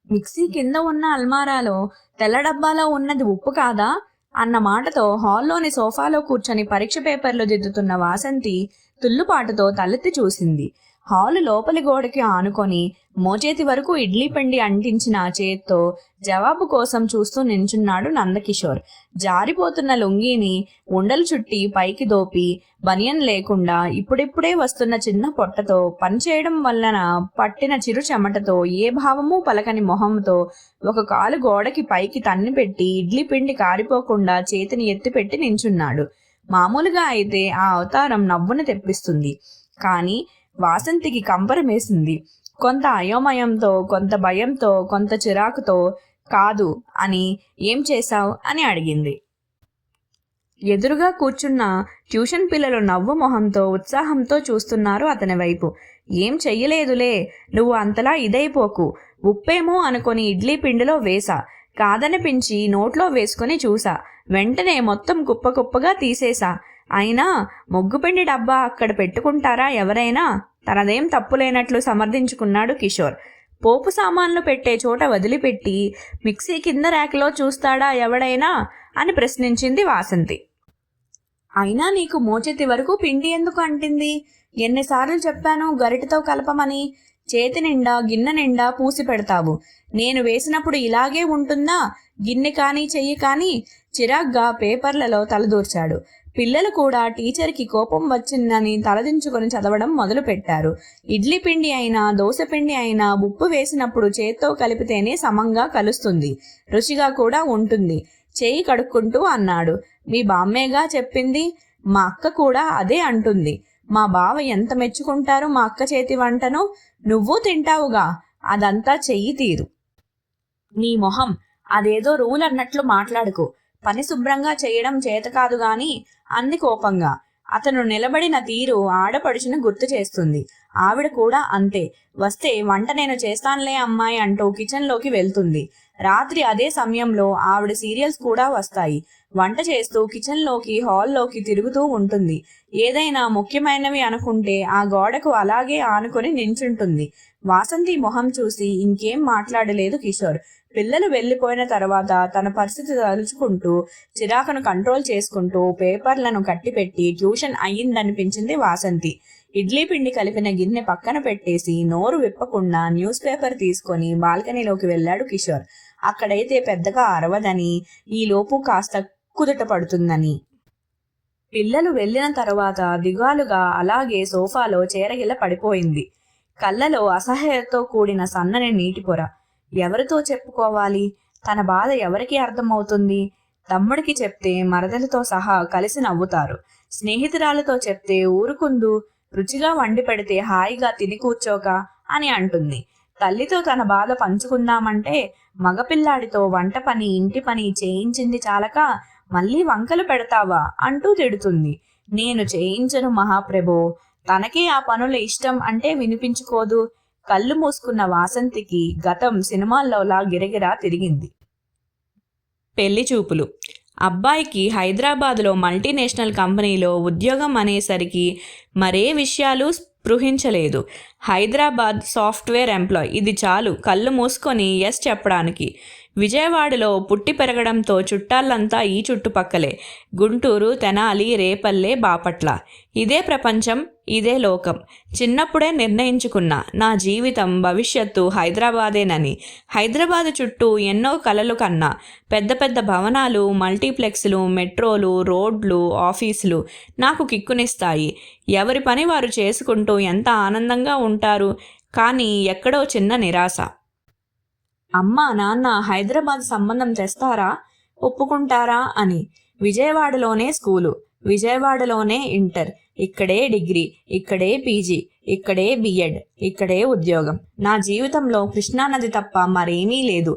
Mixie కింద ఉన్న అల్మారాలో తెల్ల డబ్బాలో ఉన్నది ఉప్పు కాదా అన్న మాటతో హాల్లోని సోఫాలో కూర్చొని పరీక్ష పేపర్లు దిద్దుతున్న వాసంతి తుల్లుపాటుతో తలెత్తి చూసింది. హాలు లోపలి గోడకి ఆనుకొని మోచేతి వరకు ఇడ్లీ పిండి అంటించిన చేత్తో జవాబు కోసం చూస్తూ నించున్నాడు నందకిషోర్. జారిపోతున్న లుంగీని ఉండలు చుట్టి పైకి దోపి బనియన్ లేకుండా ఇప్పుడిప్పుడే వస్తున్న చిన్న పొట్టతో పనిచేయడం వలన పట్టిన చిరు చెమటతో ఏ భావమూ పలకని మొహంతో ఒక కాలు గోడకి పైకి తన్ని పెట్టి ఇడ్లీ పిండి కారిపోకుండా చేతిని ఎత్తిపెట్టి నించున్నాడు. మామూలుగా అయితే ఆ అవతారం నవ్వును తెప్పిస్తుంది. కానీ వాసంతికి కంపరమేసింది. కొంత అయోమయంతో, కొంత భయంతో, కొంత చిరాకుతో. కాదు అని ఏం చేశావు అని అడిగింది. ఎదురుగా కూర్చున్న ట్యూషన్ పిల్లలు నవ్వు మొహంతో ఉత్సాహంతో చూస్తున్నారు అతని వైపు. ఏం చెయ్యలేదులే, నువ్వు అంతలా ఇదైపోకు. ఉప్పేమో అనుకొని ఇడ్లీ పిండిలో వేసా, కాదనిపించి నోట్లో వేసుకొని చూసా, వెంటనే మొత్తం కుప్ప కుప్పగా తీసేసా. అయినా ముగ్గుపిండి డబ్బా అక్కడ పెట్టుకుంటారా ఎవరైనా? తనదేం తప్పులేనట్లు సమర్థించుకున్నాడు కిషోర్. పోపు సామాన్లు పెట్టే చోట వదిలిపెట్టి మిక్సీ కింద ర్యాక్లో చూస్తాడా ఎవడైనా అని ప్రశ్నించింది వాసంతి. అయినా నీకు మోచేతి వరకు పిండి ఎందుకు అంటింది? ఎన్నిసార్లు చెప్పాను గరిటతో కలపమని? చేతి నిండా గిన్నె నిండా పూసి పెడతావు. నేను వేసినప్పుడు ఇలాగే ఉంటుందా? గిన్నె కానీ చెయ్యి కానీ? చిరాగ్గా పేపర్లలో తలదూర్చాడు. పిల్లలు కూడా టీచర్కి కోపం వచ్చిందని తలదించుకొని చదవడం మొదలు పెట్టారు. ఇడ్లీ పిండి అయినా దోశ పిండి అయినా ఉప్పు వేసినప్పుడు చేత్తో కలిపితేనే సమంగా కలుస్తుంది, రుచిగా కూడా ఉంటుంది. చేయి కడుక్కుంటూ అన్నాడు. మీ బామ్మేగా చెప్పింది, మా అక్క కూడా అదే అంటుంది. మా బావ ఎంత మెచ్చుకుంటారు మా అక్క చేతి వంటను. నువ్వు తింటావుగా, అదంతా చెయ్యి తీరు. నీ మొహం, అదేదో రూల్ అన్నట్లు మాట్లాడుకో. పని శుభ్రంగా చేయడం చేత కాదు గాని అంది కోపంగా. అతను నిలబడిన తీరు ఆడపడుచును గుర్తు చేస్తుంది. ఆవిడ కూడా అంతే. వస్తే వంట నేను చేస్తానులే అమ్మాయి అంటూ కిచెన్లోకి వెళ్తుంది. రాత్రి అదే సమయంలో ఆవిడ సీరియల్స్ కూడా వస్తాయి. వంట చేస్తూ కిచెన్లోకి హాల్లోకి తిరుగుతూ ఉంటుంది. ఏదైనా ముఖ్యమైనవి అనుకుంటే ఆ గోడకు అలాగే ఆనుకొని నించుంటుంది. వాసంతి మొహం చూసి ఇంకేం మాట్లాడలేదు కిషోర్. పిల్లలు వెళ్ళిపోయిన తర్వాత తన పరిస్థితి తలుచుకుంటూ చిరాకును కంట్రోల్ చేసుకుంటూ పేపర్లను కట్టిపెట్టి ట్యూషన్ అయ్యిందనిపించింది వాసంతి. ఇడ్లీ పిండి కలిపిన గిన్నె పక్కన పెట్టేసి నోరు విప్పకుండా న్యూస్ పేపర్ తీసుకొని బాల్కనీలోకి వెళ్ళాడు కిషోర్. అక్కడైతే పెద్దగా అరవదని, ఈలోపు కాస్త కుదుట పడుతుందని. పిల్లలు వెళ్ళిన తర్వాత దిగాలుగా అలాగే సోఫాలో చేరగిల పడిపోయింది. కళ్ళలో అసహ్యతో కూడిన సన్నని నీటి పొర. ఎవరితో చెప్పుకోవాలి? తన బాధ ఎవరికి అర్థమవుతుంది? తమ్ముడికి చెప్తే మరదలతో సహా కలిసి నవ్వుతారు. స్నేహితురాలతో చెప్తే ఊరుకుందు, రుచిగా వండి పెడితే హాయిగా తిని కూర్చోక అని అంటుంది. తల్లితో తన బాధ పంచుకుందామంటే మగపిల్లాడితో వంట పని ఇంటి పని చేయించింది చాలక మళ్ళీ వంకలు పెడతావా అంటూ తిడుతుంది. నేను చేయించను మహాప్రభో. తనకే ఆ పనులు ఇష్టం అంటే వినిపించుకోదు. కళ్ళు మూసుకున్న వాసంతికి గతం సినిమాల్లోలా గిరగిరా తిరిగింది. పెళ్లి చూపులు. అబ్బాయికి హైదరాబాద్లో మల్టీనేషనల్ కంపెనీలో ఉద్యోగం అనేసరికి మరే విషయాలు స్పృహించలేదు. హైదరాబాద్ సాఫ్ట్వేర్ ఎంప్లాయ్, ఇది చాలు కళ్ళు మూసుకొని ఎస్ చెప్పడానికి. విజయవాడలో పుట్టి పెరగడంతో చుట్టాలంతా ఈ చుట్టుపక్కలే. గుంటూరు, తెనాలి, రేపల్లె, బాపట్ల. ఇదే ప్రపంచం, ఇదే లోకం. చిన్నప్పుడే నిర్ణయించుకున్నా నా జీవితం భవిష్యత్తు హైదరాబాదేనని. హైదరాబాద్ చుట్టూ ఎన్నో కలలు కన్నా. పెద్ద పెద్ద భవనాలు, మల్టీప్లెక్స్లు, మెట్రోలు, రోడ్లు, ఆఫీసులు నాకు కిక్కునిస్తాయి. ఎవరి పని వారు చేసుకుంటూ ఎంత ఆనందంగా ఉంటారు. కానీ ఎక్కడో చిన్న నిరాశ. అమ్మ నాన్న హైదరాబాద్ సంబంధం తెస్తారా, ఒప్పుకుంటారా అని. విజయవాడలోనే స్కూలు, విజయవాడలోనే ఇంటర్, ఇక్కడే డిగ్రీ, ఇక్కడే పీజీ, ఇక్కడే బిఎడ్, ఇక్కడే ఉద్యోగం. నా జీవితంలో కృష్ణానది తప్ప మరేమీ లేదు.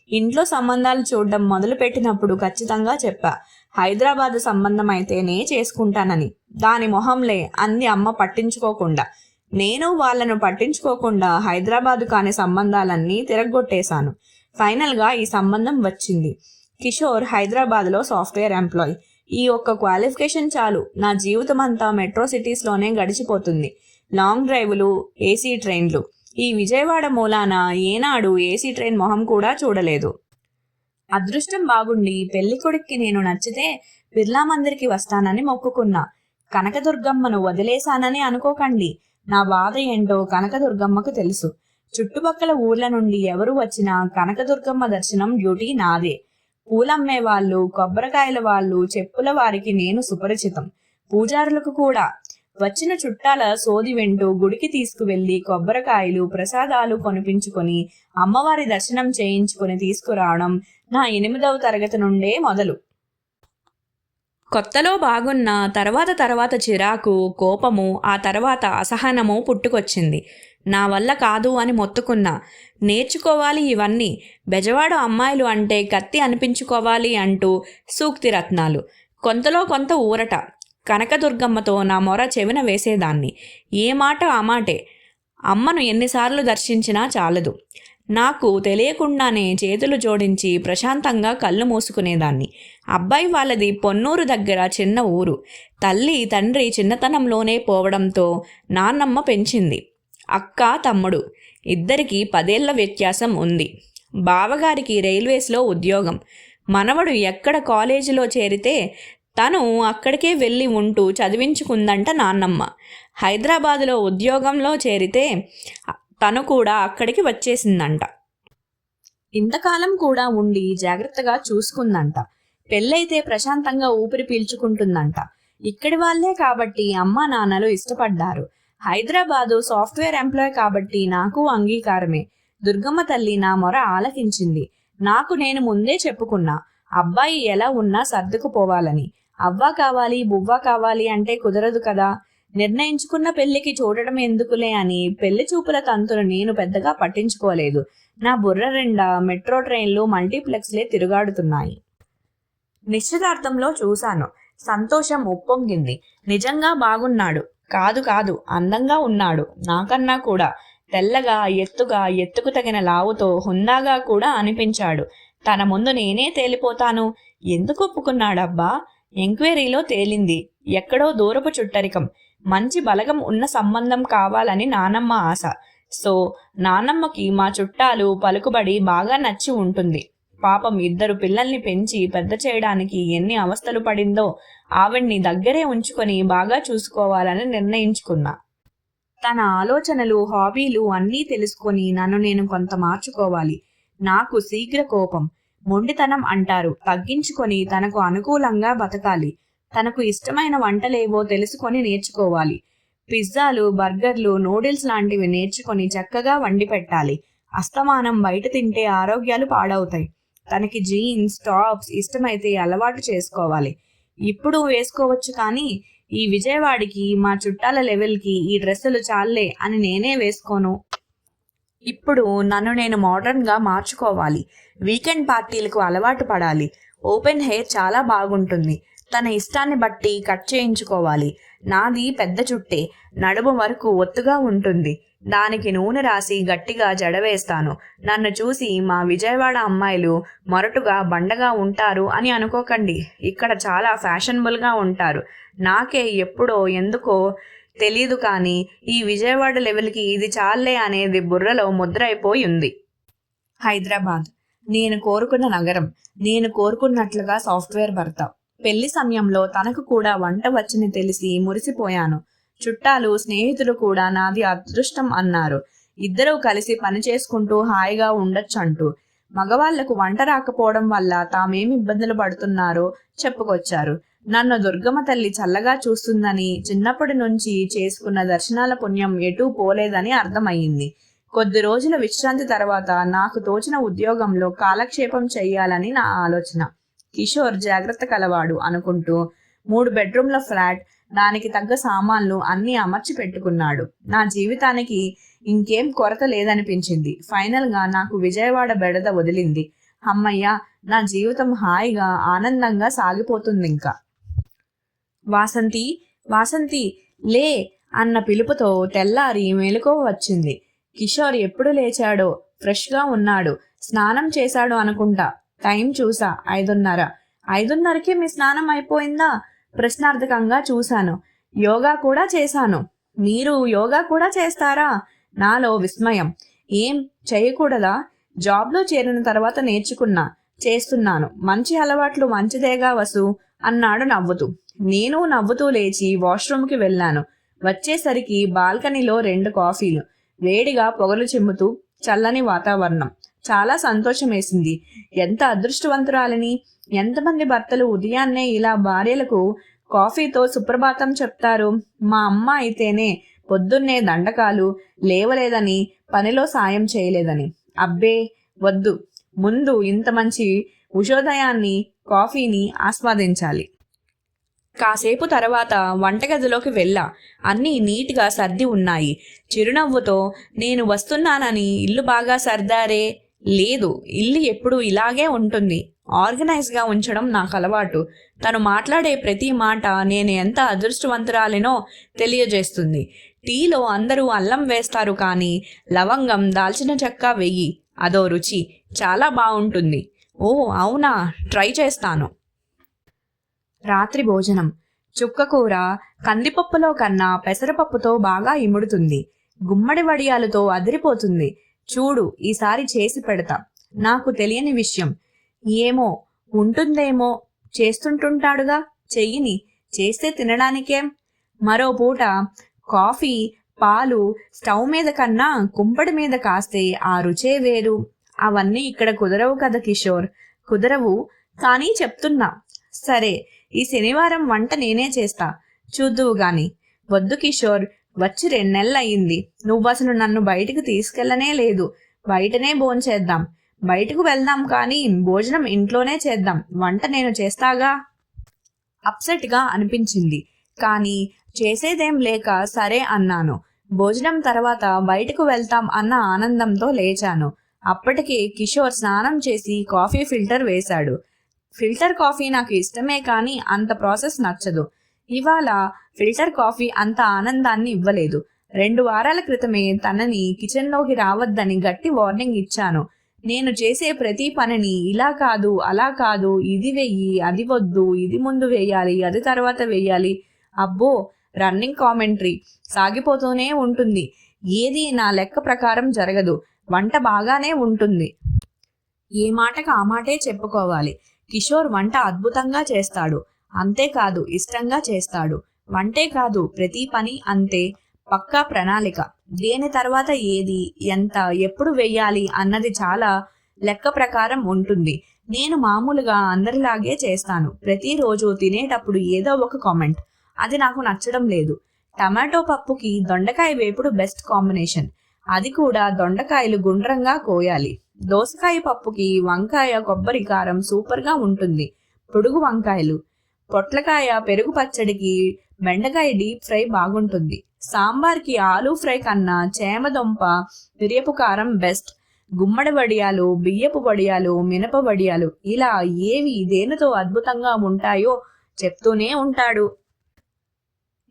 ఇంట్లో సంబంధాలు చూడడం మొదలుపెట్టినప్పుడు ఖచ్చితంగా చెప్పా, హైదరాబాద్ సంబంధం అయితేనే చేసుకుంటానని. దాని మొహంలే అంది అమ్మ పట్టించుకోకుండా. నేను వాళ్ళను పట్టించుకోకుండా హైదరాబాదు కాని సంబంధాలన్నీ తిరగొట్టేశాను. ఫైనల్గా ఈ సంబంధం వచ్చింది. కిషోర్ హైదరాబాద్లో సాఫ్ట్వేర్ ఎంప్లాయ్. ఈ ఒక్క క్వాలిఫికేషన్ చాలు. నా జీవితం అంతా మెట్రో సిటీస్లోనే గడిచిపోతుంది. లాంగ్ డ్రైవ్లు, ఏసీ ట్రైన్లు. ఈ విజయవాడ మూలాన ఏనాడు ఏసీ ట్రైన్ మొహం కూడా చూడలేదు. అదృష్టం బాగుండి పెళ్లి కొడుక్కి నేను నచ్చితే బిర్లా మందిర్కి వస్తానని మొక్కుకున్నా. కనకదుర్గమ్మను వదిలేశానని అనుకోకండి. నా బాధ ఏంటో కనకదుర్గమ్మకు తెలుసు. చుట్టుపక్కల ఊర్ల నుండి ఎవరు వచ్చినా కనకదుర్గమ్మ దర్శనం డ్యూటీ నాదే. పూలమ్మే వాళ్ళు, కొబ్బరికాయల వాళ్ళు, చెప్పుల వారికి నేను సుపరిచితం. పూజారులకు కూడా. వచ్చిన చుట్టాల సోది వింటూ గుడికి తీసుకువెళ్లి కొబ్బరికాయలు, ప్రసాదాలు కొనిపించుకొని అమ్మవారి దర్శనం చేయించుకొని తీసుకురావడం నా 8వ తరగతి నుండే మొదలు. కొత్తలో బాగున్న తర్వాత చిరాకు, కోపము, ఆ తర్వాత అసహనము పుట్టుకొచ్చింది. నా వల్ల కాదు అని మొత్తుకున్నా. నేర్చుకోవాలి ఇవన్నీ. బెజవాడ అమ్మాయిలు అంటే కత్తి అనిపించుకోవాలి అంటూ సూక్తి రత్నాలు. కొంతలో కొంత ఊరట. కనకదుర్గమ్మతో నా మొర చెవిన వేసేదాన్ని. ఏ మాట ఆ మాటే. అమ్మను ఎన్నిసార్లు దర్శించినా చాలదు. నాకు తెలియకుండానే చేతులు జోడించి ప్రశాంతంగా కళ్ళు మూసుకునేదాన్ని. అబ్బాయి వాళ్ళది పొన్నూరు దగ్గర చిన్న ఊరు. తల్లి తండ్రి చిన్నతనంలోనే పోవడంతో నాన్నమ్మ పెంచింది. అక్క, తమ్ముడు ఇద్దరికి 10 ఏళ్ల వ్యత్యాసం ఉంది. బావగారికి రైల్వేస్లో ఉద్యోగం. మనవడు ఎక్కడ కాలేజీలో చేరితే తను అక్కడికే వెళ్ళి ఉంటూ చదివించుకుందంట నాన్నమ్మ. హైదరాబాదులో ఉద్యోగంలో చేరితే తను కూడా అక్కడికి వచ్చేసిందంట. ఇంతకాలం కూడా ఉండి జాగ్రత్తగా చూసుకుందంట. పెళ్ళైతే ప్రశాంతంగా ఊపిరి పీల్చుకుంటుందంట. ఇక్కడి వాళ్ళే కాబట్టి అమ్మా నాన్నలు ఇష్టపడ్డారు. హైదరాబాదు సాఫ్ట్వేర్ ఎంప్లాయ్ కాబట్టి నాకు అంగీకారమే. దుర్గమ్మ తల్లి నా మొర ఆలకించింది. నాకు నేను ముందే చెప్పుకున్నా, అబ్బాయి ఎలా ఉన్నా సర్దుకుపోవాలని. అవ్వ కావాలి, బువ్వ కావాలి అంటే కుదరదు కదా. నిర్ణయించుకున్న పెళ్లికి చూడడం ఎందుకులే అని పెళ్లి చూపుల తంతును నేను పెద్దగా పట్టించుకోలేదు. నా బుర్ర నిండా మెట్రో ట్రైన్లు, మల్టీప్లెక్స్లే తిరుగాడుతున్నాయి. నిశ్చితార్థంలో చూశాను. సంతోషం ఉప్పొంగింది. నిజంగా బాగున్నాడు. కాదు అందంగా ఉన్నాడు. నాకన్నా కూడా తెల్లగా, ఎత్తుగా, ఎత్తుకు తగిన లావుతో హుందాగా కూడా అనిపించాడు. తన ముందు నేనే తేలిపోతాను. ఎందుకు ఒప్పుకున్నాడబ్బా? ఎంక్వైరీలో తేలింది. ఎక్కడో దూరపు చుట్టరికం. మంచి బలగం ఉన్న సంబంధం కావాలని నానమ్మ ఆశ. సో నానమ్మకి మా చుట్టాలు, పలుకుబడి బాగా నచ్చి ఉంటుంది. పాపం 2 పిల్లల్ని పెంచి పెద్ద చేయడానికి ఎన్ని అవస్థలు పడిందో ఆవిడ్ని దగ్గరే ఉంచుకొని బాగా చూసుకోవాలని నిర్ణయించుకున్నా. తన ఆలోచనలు, హాబీలు అన్నీ తెలుసుకొని నన్ను నేను కొంత మార్చుకోవాలి. నాకు శీఘ్ర కోపం, మొండితనం అంటారు. తగ్గించుకొని తనకు అనుకూలంగా బతకాలి. తనకు ఇష్టమైన వంటలేవో తెలుసుకొని నేర్చుకోవాలి. పిజ్జాలు, బర్గర్లు, నూడిల్స్ లాంటివి నేర్చుకొని చక్కగా వండి పెట్టాలి. అస్తమానం బయట తింటే ఆరోగ్యాలు పాడవుతాయి. తనకి జీన్స్, టాప్స్ ఇష్టమైతే అలవాటు చేసుకోవాలి. ఇప్పుడు వేసుకోవచ్చు కానీ ఈ విజయవాడికి, మా చుట్టాల లెవెల్కి ఈ డ్రెస్సులు చాలే అని నేనే వేసుకోను. ఇప్పుడు నన్ను నేను మోడర్న్గా మార్చుకోవాలి. వీకెండ్ పార్టీలకు అలవాటు పడాలి. ఓపెన్ హెయిర్ చాలా బాగుంటుంది. తన ఇష్టాన్ని బట్టి కట్ చేయించుకోవాలి. నాది పెద్ద చుట్టే, నడుము వరకు ఒత్తుగా ఉంటుంది. దానికి నూనె రాసి గట్టిగా జడవేస్తాను. నన్ను చూసి మా విజయవాడ అమ్మాయిలు మొరటుగా, బండగా ఉంటారు అని అనుకోకండి. ఇక్కడ చాలా ఫ్యాషనబుల్గా ఉంటారు. నాకే ఎప్పుడో ఎందుకో తెలీదు కానీ ఈ విజయవాడ లెవెల్కి ఇది చాలే అనేది బుర్రలో ముద్ర అయిపోయి ఉంది. హైదరాబాద్ నేను కోరుకున్న నగరం. నేను కోరుకున్నట్లుగా సాఫ్ట్వేర్ భర్త. పెళ్లి సమయంలో తనకు కూడా వంట వచ్చని తెలిసి మురిసిపోయాను. చుట్టాలు, స్నేహితులు కూడా నాది అదృష్టం అన్నారు. ఇద్దరూ కలిసి పని చేసుకుంటూ హాయిగా ఉండొచ్చంటూ. మగవాళ్లకు వంట రాకపోవడం వల్ల తామేమి ఇబ్బందులు పడుతున్నారో చెప్పుకొచ్చారు. నన్ను దుర్గమ్మ తల్లి చల్లగా చూస్తుందని, చిన్నప్పటి నుంచి చేసుకున్న దర్శనాల పుణ్యం ఎటూ పోలేదని అర్థమయ్యింది. కొద్ది రోజుల విశ్రాంతి తర్వాత నాకు తోచిన ఉద్యోగంలో కాలక్షేపం చెయ్యాలని నా ఆలోచన. కిషోర్ జాగ్రత్త కలవాడు అనుకుంటూ 3 బెడ్రూమ్ల ఫ్లాట్, దానికి తగ్గ సామాన్లు అన్నీ అమర్చి పెట్టుకున్నాడు. నా జీవితానికి ఇంకేం కొరత లేదనిపించింది. ఫైనల్గా నాకు విజయవాడ బెడద వదిలింది. అమ్మయ్య, నా జీవితం హాయిగా, ఆనందంగా సాగిపోతుంది. ఇంకా వాసంతి, వాసంతి లే అన్న పిలుపుతో తెల్లారి మెలకువ వచ్చింది. కిషోర్ ఎప్పుడు లేచాడో. ఫ్రెష్గా ఉన్నాడు. స్నానం చేశాడు అనుకుంటా. టైం చూసా 5:30. 5:30కి మీ స్నానం అయిపోయిందా? ప్రశ్నార్థకంగా చూశాను. యోగా కూడా చేశాను. మీరు యోగా కూడా చేస్తారా? నాలో విస్మయం. ఏం చేయకూడదా? జాబ్లో చేరిన తర్వాత చేస్తున్నాను. మంచి అలవాట్లు మంచిదేగా వసు అన్నాడు నవ్వుతూ. నేను నవ్వుతూ లేచి వాష్రూమ్కి వెళ్ళాను. వచ్చేసరికి బాల్కనీలో 2 కాఫీలు, వేడిగా పొగలు చిమ్ముతూ చల్లని వాతావరణం. చాలా సంతోషం వేసింది. ఎంత అదృష్టవంతురాలని! ఎంతమంది భర్తలు ఉదయాన్నే ఇలా భార్యలకు కాఫీతో సుప్రభాతం చెప్తారు. మా అమ్మ అయితేనే పొద్దున్నే దండకాలు, లేవలేదని, పనిలో సాయం చేయలేదని. అబ్బే వద్దు, ముందు ఇంత మంచి ఉషోదయాన్ని, కాఫీని ఆస్వాదించాలి. కాసేపు తర్వాత వంటగదిలోకి వెళ్ళా. అన్నీ నీట్గా సర్ది ఉన్నాయి. చిరునవ్వుతో, నేను వస్తున్నానని ఇల్లు బాగా సర్దారే? లేదు, ఇల్లు ఎప్పుడు ఇలాగే ఉంటుంది. ఆర్గనైజ్గా ఉంచడం నాకు అలవాటు. తను మాట్లాడే ప్రతి మాట నేను ఎంత అదృష్టవంతురాలినో తెలియజేస్తుంది. టీలో అందరూ అల్లం వేస్తారు, కానీ లవంగం, దాల్చిన చెక్క వెయ్యి. అదో రుచి. చాలా బాగుంటుంది. ఓ అవునా, ట్రై చేస్తాను. రాత్రి భోజనం. చుక్కకూర కందిపప్పులో కన్నా పెసరపప్పుతో బాగా ఇముడుతుంది. గుమ్మడి వడియాలతో అదిరిపోతుంది. చూడు, ఈసారి చేసి పెడతా. నాకు తెలియని విషయం ఏమో ఉంటుందేమో, చేస్తుంటుంటాడుగా, చెయ్యిని. చేస్తే తినడానికేం? మరో పూట కాఫీ, పాలు స్టవ్ మీద కన్నా కుంపడి మీద కాస్తే ఆ రుచే వేరు. అవన్నీ ఇక్కడ కుదరవు కదా కిషోర్. కుదరవు, కానీ చెప్తున్నా. సరే, ఈ శనివారం వంట నేనే చేస్తా, చూద్దువు గాని. వద్దు కిషోర్, వచ్చి 2 నెలలయ్యింది. నువ్వసలు నన్ను బయటికి తీసుకెళ్లనే లేదు. బయటనే భోంచేద్దాం. బయటకు వెళ్దాం, కానీ భోజనం ఇంట్లోనే చేద్దాం. వంట నేను చేస్తాగా. అప్సెట్గా అనిపించింది, కానీ చేసేదేం లేక సరే అన్నాను. భోజనం తర్వాత బయటకు వెళ్తాం అన్న ఆనందంతో లేచాను. అప్పటికే కిషోర్ స్నానం చేసి కాఫీ ఫిల్టర్ వేశాడు. ఫిల్టర్ కాఫీ నాకు ఇష్టమే, కానీ అంత ప్రాసెస్ నచ్చదు. ఇవాళ ఫిల్టర్ కాఫీ అంత ఆనందాన్ని ఇవ్వలేదు. 2 వారాల క్రితమే తనని కిచెన్లోకి రావద్దని గట్టి వార్నింగ్ ఇచ్చాను. నేను చేసే ప్రతి పనిని ఇలా కాదు, అలా కాదు, ఇది వెయ్యి, అది వద్దు, ఇది ముందు వేయాలి, అది తర్వాత వేయాలి. అబ్బో, రన్నింగ్ కామెంటరీ సాగిపోతూనే ఉంటుంది. ఏది నా లెక్క ప్రకారం జరగదు. వంట బాగానే ఉంటుంది. ఏ మాటకు ఆ మాటే చెప్పుకోవాలి. కిషోర్ వంట అద్భుతంగా చేస్తాడు. అంతేకాదు, ఇష్టంగా చేస్తాడు. వంటే కాదు, ప్రతి పని అంతే. పక్కా ప్రణాళిక. దేని తర్వాత ఏది, ఎంత, ఎప్పుడు వెయ్యాలి అన్నది చాలా లెక్క ప్రకారం ఉంటుంది. నేను మామూలుగా అందరిలాగే చేస్తాను. ప్రతిరోజు తినేటప్పుడు ఏదో ఒక కామెంట్. అది నాకు నచ్చడం లేదు. టమాటో పప్పుకి దొండకాయ వేపుడు బెస్ట్ కాంబినేషన్. అది కూడా దొండకాయలు గుండ్రంగా కోయాలి. దోసకాయ పప్పుకి వంకాయ కొబ్బరి కారం సూపర్గా ఉంటుంది. పొడుగు వంకాయలు. పొట్లకాయ పెరుగు పచ్చడికి బెండకాయ డీప్ ఫ్రై బాగుంటుంది. సాంబార్కి ఆలూ ఫ్రై కన్నా చేమదుంప మిరియపు కారం బెస్ట్. గుమ్మడి వడియాలు, బియ్యపు వడియాలు, మినప వడియాలు, ఇలా ఏవి దేనితో అద్భుతంగా ఉంటాయో చెప్తూనే ఉంటాడు.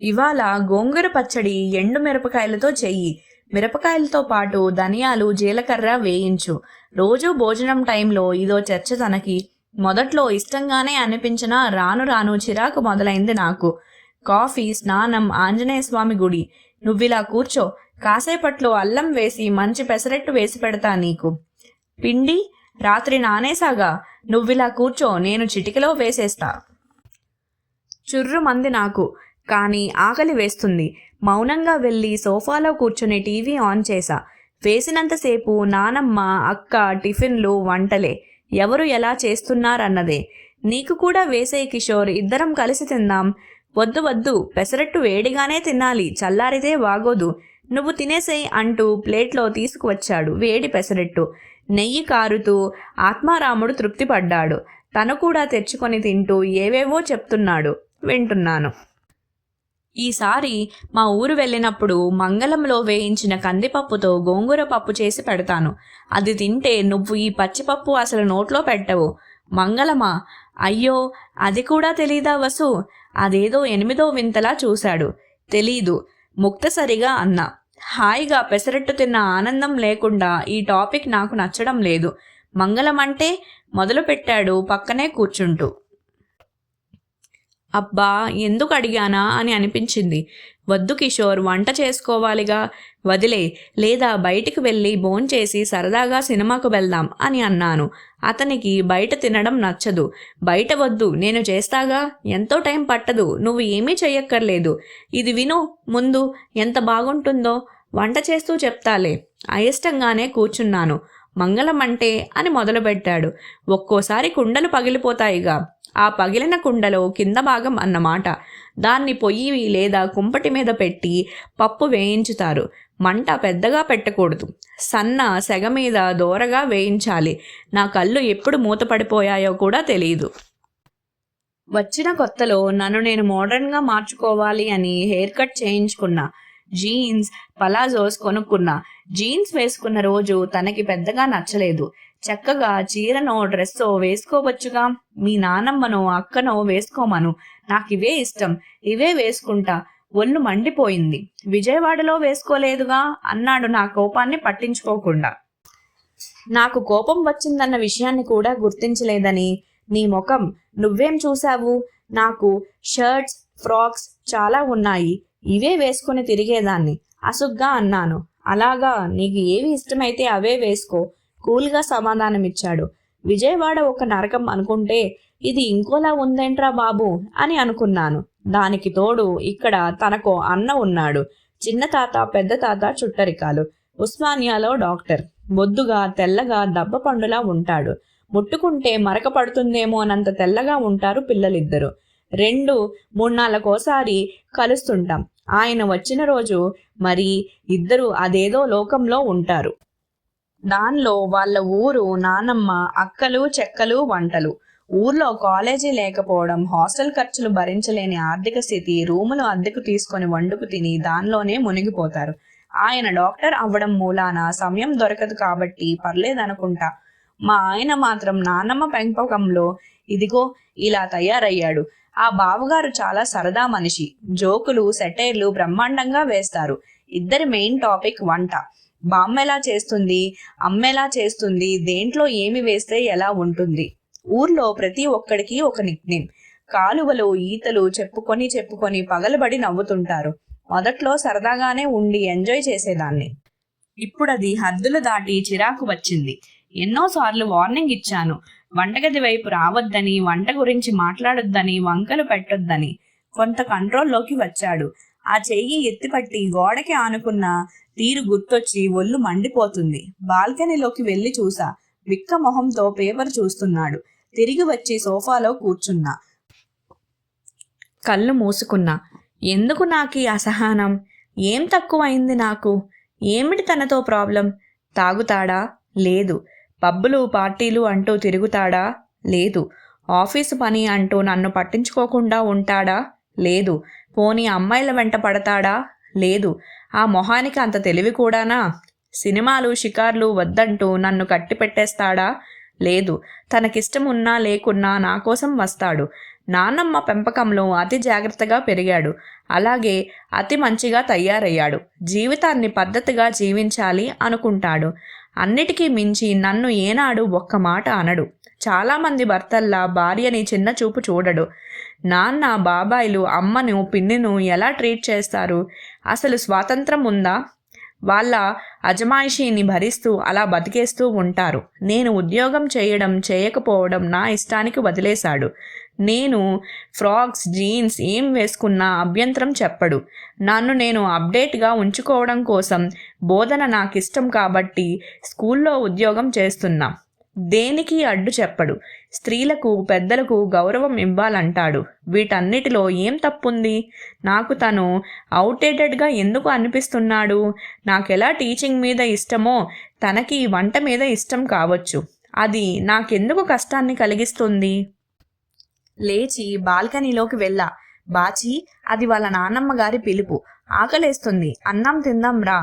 ఇవాళ గోంగూర పచ్చడి ఎండు మిరపకాయలతో చెయ్యి. మిరపకాయలతో పాటు ధనియాలు, జీలకర్ర వేయించు. రోజు భోజనం టైంలో ఇదో చర్చ తనకి. మొదట్లో ఇష్టంగానే అనిపించినా రాను రాను చిరాకు మొదలైంది నాకు. కాఫీ, స్నానం, ఆంజనేయ స్వామి గుడి. నువ్విలా కూర్చో, కాసేపట్లో అల్లం వేసి మంచి పెసరట్టు వేసి పెడతా నీకు. పిండి రాత్రి నానేసాగా. నువ్విలా కూర్చో, నేను చిటికలో వేసేస్తా. చుర్రుమంది నాకు, కానీ ఆకలి వేస్తుంది. మౌనంగా వెళ్ళి సోఫాలో కూర్చుని టీవీ ఆన్ చేశా. వేసినంతసేపు నానమ్మ, అక్క టిఫిన్లు, వంటలే. ఎవరు ఎలా చేస్తున్నారన్నదే. నీకు కూడా వేసేయి కిషోర్, ఇద్దరం కలిసి తిందాం. వద్దు వద్దు, పెసరట్టు వేడిగానే తినాలి, చల్లారితే బాగోదు. నువ్వు తినేసేయి అంటూ ప్లేట్లో తీసుకువచ్చాడు వేడి పెసరట్టు. నెయ్యి కారుతూ ఆత్మారాముడు తృప్తిపడ్డాడు. తను కూడా తెచ్చుకొని తింటూ ఏవేవో చెప్తున్నాడు, వింటున్నాను. ఈసారి మా ఊరు వెళ్ళినప్పుడు మంగళంలో వేయించిన కందిపప్పుతో గోంగూర పప్పు చేసి పెడతాను. అది తింటే నువ్వు ఈ పచ్చిపప్పు అసలు నోట్లో పెట్టవు. మంగళమా? అయ్యో, అది కూడా తెలీదా వసు? అదేదో 8వ వింతలా చూశాడు. తెలీదు, ముక్తసరిగా అన్నా. హాయిగా పెసరట్టు తిన్న ఆనందం లేకుండా ఈ టాపిక్ నాకు నచ్చడం లేదు. మంగళం అంటే మొదలుపెట్టాడు పక్కనే కూర్చుంటూ. అబ్బా, ఎందుకు అడిగానా అని అనిపించింది. వద్దు కిషోర్, వంట చేసుకోవాలిగా, వదిలే, లేదా బయటికి వెళ్ళి భోంచేసి సరదాగా సినిమాకు వెళ్దాం అని అన్నాను. అతనికి బయట తినడం నచ్చదు. బయట వద్దు, నేను చేస్తాగా, ఎంతో టైం పట్టదు, నువ్వు ఏమీ చెయ్యక్కర్లేదు. ఇది విను ముందు, ఎంత బాగుంటుందో. వంట చేస్తూ చెప్తాలే. అయిష్టంగానే కూర్చున్నాను. మంగళం అంటే అని మొదలుపెట్టాడు. ఒక్కోసారి కుండలు పగిలిపోతాయిగా. ఆ పగిలిన కుండలో కింద భాగం అన్నమాట. దాన్ని పొయ్యి లేదా కుంపటి మీద పెట్టి పప్పు వేయించుతారు. మంట పెద్దగా పెట్టకూడదు, సన్న సెగ మీద దోరగా వేయించాలి. నా కళ్ళు ఎప్పుడు మూతపడిపోయాయో కూడా తెలియదు. వచ్చిన కొత్తలో నన్ను నేను మోడర్న్గా మార్చుకోవాలి అని హెయిర్ కట్ చేయించుకున్నా. జీన్స్, పలాజోస్ కొనుక్కున్నా. జీన్స్ వేసుకున్న రోజు తనకి పెద్దగా నచ్చలేదు. చక్కగా చీరనో డ్రెస్సో వేసుకోవచ్చుగా, మీ నానమ్మనో అక్కనో వేసుకోమను, నాకివే ఇష్టం, ఇవే వేసుకుంటా. ఒళ్ళు మండిపోయింది. విజయవాడలో వేసుకోలేదుగా అన్నాడు నా కోపాన్ని పట్టించుకోకుండా. నాకు కోపం వచ్చిందన్న విషయాన్ని కూడా గుర్తించలేదని. నీ ముఖం, నువ్వేం చూశావు? నాకు షర్ట్స్, ఫ్రాక్స్ చాలా ఉన్నాయి, ఇవే వేసుకుని తిరిగేదాన్ని అసుగ్గా అన్నాను. అలాగా, నీకు ఏవి ఇష్టమైతే అవే వేసుకో, కూల్గా సమాధానమిచ్చాడు. విజయవాడ ఒక నరకం అనుకుంటే ఇది ఇంకోలా ఉందేంట్రా బాబు అని అనుకున్నాను. దానికి తోడు ఇక్కడ తనకో అన్న ఉన్నాడు. చిన్న తాత, పెద్ద తాత చుట్టరికాలు. ఉస్మానియాలో డాక్టర్. బొద్దుగా తెల్లగా దబ్బ పండులా ఉంటాడు. ముట్టుకుంటే మరక పడుతుందేమోనంత తెల్లగా ఉంటారు పిల్లలిద్దరు. 2-3 నాళ్ళకోసారి కలుస్తుంటాం. ఆయన వచ్చిన రోజు మరి ఇద్దరు అదేదో లోకంలో ఉంటారు. దానిలో వాళ్ళ ఊరు, నానమ్మ, అక్కలు, చెక్కలు, వంటలు. ఊర్లో కాలేజీ లేకపోవడం, హాస్టల్ ఖర్చులు భరించలేని ఆర్థిక స్థితి, రూములు అద్దెకు తీసుకొని వండుకు తిని దానిలోనే మునిగిపోతారు. ఆయన డాక్టర్ అవ్వడం మూలాన సమయం దొరకదు కాబట్టి పర్లేదనుకుంటా. మా ఆయన మాత్రం నానమ్మ పెంపకంలో ఇదిగో ఇలా తయారయ్యాడు. ఆ బావగారు చాలా సరదా మనిషి. జోకులు, సెటైర్లు బ్రహ్మాండంగా వేస్తారు. ఇద్దరి మెయిన్ టాపిక్ వంట. బామ్మెలా చేస్తుంది, అమ్మెలా చేస్తుంది, దేంట్లో ఏమి వేస్తే ఎలా ఉంటుంది. ఊర్లో ప్రతి ఒక్కడికి ఒక నిక్నేమ్. కాలువలు, ఈతలు చెప్పుకొని పగలబడి నవ్వుతుంటారు. మొదట్లో సరదాగానే ఉండి ఎంజాయ్ చేసేదాన్ని. ఇప్పుడది హద్దులు దాటి చిరాకు వచ్చింది. ఎన్నోసార్లు వార్నింగ్ ఇచ్చాను. వంటగది వైపు రావద్దని, వంట గురించి మాట్లాడొద్దని, వంకలు పెట్టొద్దని. కొంత కంట్రోల్లోకి వచ్చాడు. ఆ చెయ్యి ఎత్తిపట్టి గోడకి ఆనుకున్న తీరు గుర్తొచ్చి ఒళ్ళు మండిపోతుంది. బాల్కనీలోకి వెళ్ళి చూసా. విక్క మొహంతో పేపర్ చూస్తున్నాడు. తిరిగి వచ్చి సోఫాలో కూర్చున్నా. కళ్ళు మూసుకున్నా. ఎందుకు నాకు ఈ అసహనం? ఏం తక్కువైంది నాకు? ఏమిటి తనతో ప్రాబ్లం? తాగుతాడా? లేదు. పబ్బులు, పార్టీలు అంటూ తిరుగుతాడా? లేదు. ఆఫీసు పని అంటూ నన్ను పట్టించుకోకుండా ఉంటాడా? లేదు. పోనీ అమ్మాయిల వెంట పడతాడా? లేదు. ఆ మొహానికి అంత తెలివి కూడానా? సినిమాలు, షికార్లు వద్దంటూ నన్ను కట్టి పెట్టేస్తాడా? లేదు. తనకిష్టం ఉన్నా లేకున్నా నా కోసం వస్తాడు. నాన్నమ్మ పెంపకంలో అతి జాగ్రత్తగా పెరిగాడు. అలాగే అతి మంచిగా తయారయ్యాడు. జీవితాన్ని పద్ధతిగా జీవించాలి అనుకుంటాడు. అన్నిటికీ మించి నన్ను ఏనాడు ఒక్క మాట అనడు. చాలామంది భర్తల్లా భార్యని చిన్న చూపు చూడడు. నాన్న, బాబాయిలు అమ్మను, పిన్నిను ఎలా ట్రీట్ చేస్తారు? అసలు స్వాతంత్రం ఉందా? వాళ్ళ అజమాయిషీని భరిస్తూ అలా బతికేస్తూ ఉంటారు. నేను ఉద్యోగం చేయడం, చేయకపోవడం నా ఇష్టానికి వదిలేశాడు. నేను ఫ్రాక్స్, జీన్స్ ఏం వేసుకున్నా అభ్యంతరం చెప్పడు. నన్ను నేను అప్డేట్గా ఉంచుకోవడం కోసం బోధన నాకిష్టం కాబట్టి స్కూల్లో ఉద్యోగం చేస్తున్నా. దేనికి అడ్డు చెప్పడు. స్త్రీలకు, పెద్దలకు గౌరవం ఇవ్వాలంటాడు. వీటన్నిటిలో ఏం తప్పుంది? నాకు తను అవుట్డేటెడ్గా ఎందుకు అనిపిస్తున్నాడు? నాకెలా టీచింగ్ మీద ఇష్టమో తనకి వంట మీద ఇష్టం కావచ్చు. అది నాకెందుకు కష్టాన్ని కలిగిస్తుంది? లేచి బాల్కనీలోకి వెళ్ళా. బాచి, అది వాళ్ళ నాన్నమ్మ గారి పిలుపు. ఆకలేస్తుంది, అన్నం తిందాం రా.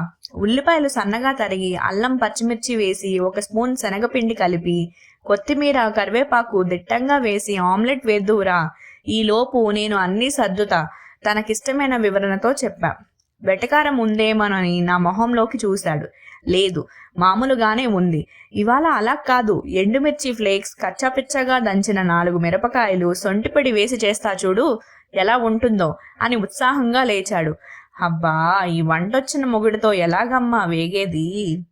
ఉల్లిపాయలు సన్నగా తరిగి, అల్లం, పచ్చిమిర్చి వేసి 1 స్పూన్ శనగపిండి కలిపి, కొత్తిమీర, కరివేపాకు దిట్టంగా వేసి ఆమ్లెట్ వేద్దువురా. ఈలోపు నేను అన్నీ సర్దుతా, తనకిష్టమైన వివరణతో చెప్పా. వెటకారం ఉందేమోనని నా మొహంలోకి చూశాడు. లేదు, మామూలుగానే ఉంది. ఇవాళ అలా కాదు. ఎండుమిర్చి ఫ్లేక్స్, కచ్చాపిచ్చగా దంచిన 4 మిరపకాయలు, సొంటిపిడి వేసి చేస్తా చూడు, ఎలా ఉంటుందో అని ఉత్సాహంగా లేచాడు. అబ్బా, ఈ వంటొచ్చిన మొగుడితో ఎలాగమ్మా వేగేది?